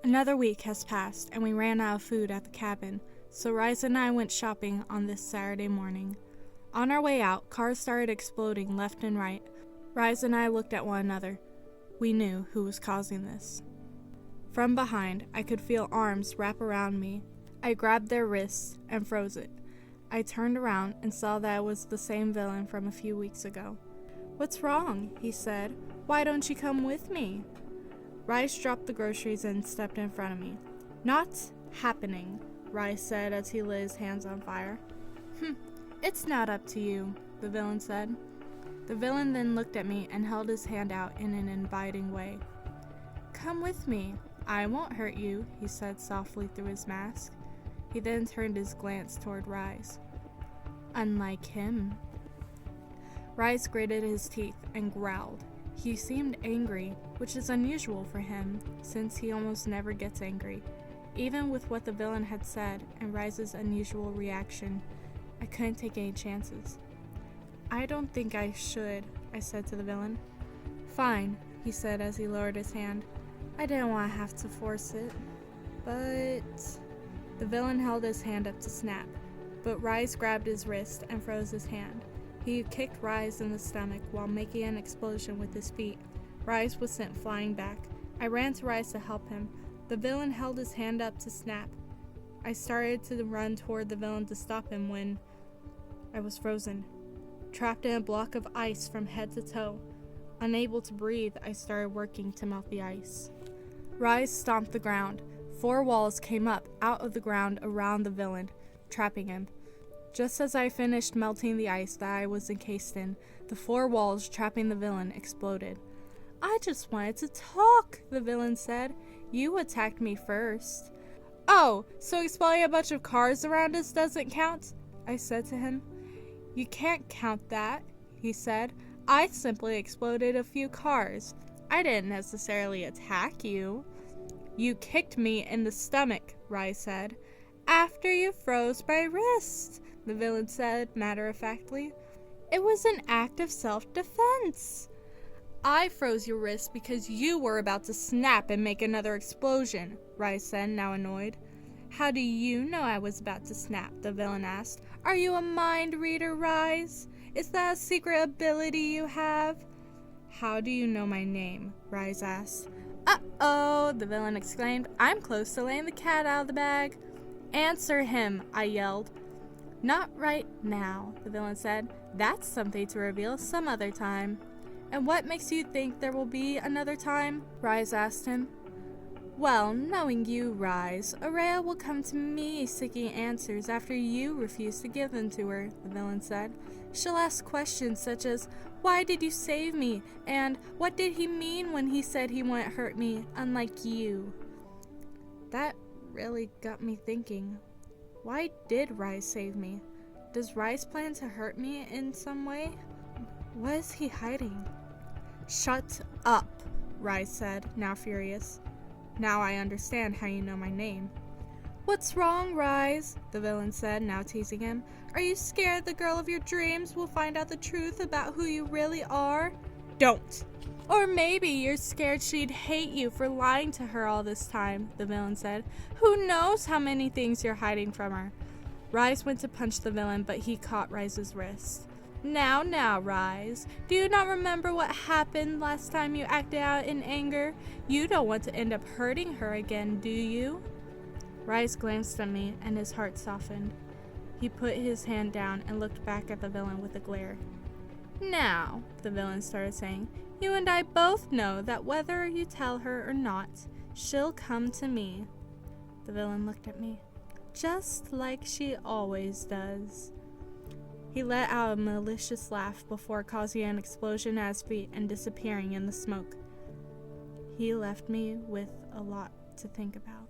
Another week has passed, and we ran out of food at the cabin, so Rhys and I went shopping on this Saturday morning. On our way out, cars started exploding left and right. Rhys and I looked at one another. We knew who was causing this. From behind, I could feel arms wrap around me. I grabbed their wrists and froze it. I turned around and saw that it was the same villain from a few weeks ago. "What's wrong?" he said. "Why don't you come with me?" Rhys dropped the groceries and stepped in front of me. "Not happening," Rhys said as he lit his hands on fire. "It's not up to you," the villain said. The villain then looked at me and held his hand out in an inviting way. "Come with me. I won't hurt you," he said softly through his mask. He then turned his glance toward Rhys. "Unlike him." Rhys gritted his teeth and growled. He seemed angry, which is unusual for him, since he almost never gets angry. Even with what the villain had said and Rhys's unusual reaction, I couldn't take any chances. "I don't think I should," I said to the villain. "Fine," he said as he lowered his hand. "I didn't want to have to force it, but..." The villain held his hand up to snap, but Rhys grabbed his wrist and froze his hand. He kicked Rhys in the stomach while making an explosion with his feet. Rhys was sent flying back. I ran to Rhys to help him. The villain held his hand up to snap. I started to run toward the villain to stop him when I was frozen, trapped in a block of ice from head to toe. Unable to breathe, I started working to melt the ice. Rhys stomped the ground. 4 walls came up out of the ground around the villain, trapping him. Just as I finished melting the ice that I was encased in, the 4 walls trapping the villain exploded. "I just wanted to talk," the villain said. "You attacked me first." "Oh, so exploding a bunch of cars around us doesn't count?" I said to him. "You can't count that," he said. "I simply exploded a few cars. I didn't necessarily attack you." "You kicked me in the stomach," Rhys said. "After you froze my wrist," the villain said matter-of-factly. "It was an act of self-defense." "I froze your wrist because you were about to snap and make another explosion," Rhys said, now annoyed. "How do you know I was about to snap?" the villain asked. "Are you a mind reader, Rhys? Is that a secret ability you have?" "How do you know my name?" Rhys asked. "Uh-oh," the villain exclaimed. "I'm close to laying the cat out of the bag." "Answer him," I yelled. "Not right now," the villain said. "That's something to reveal some other time." "And what makes you think there will be another time?" Rhys asked him. "Well, knowing you, Rhys, Araea will come to me seeking answers after you refuse to give them to her," the villain said. "She'll ask questions such as, 'Why did you save me?' and 'What did he mean when he said he wouldn't hurt me, unlike you?'" That really got me thinking. Why did Rhys save me? Does Rhys plan to hurt me in some way? What is he hiding? "Shut up," Rhys said, now furious. "Now I understand how you know my name." "What's wrong, Rhys?" the villain said, now teasing him. "Are you scared the girl of your dreams will find out the truth about who you really are?" "Don't!" "Or maybe you're scared she'd hate you for lying to her all this time," the villain said. "Who knows how many things you're hiding from her?" Rhys went to punch the villain, but he caught Rhys's wrist. Now, Rhys, do you not remember what happened last time you acted out in anger? You don't want to end up hurting her again, do you?" Rhys glanced at me, and his heart softened. He put his hand down and looked back at the villain with a glare. "Now," the villain started saying, "you and I both know that whether you tell her or not, she'll come to me." The villain looked at me. "Just like she always does." He let out a malicious laugh before causing an explosion at his feet and disappearing in the smoke. He left me with a lot to think about.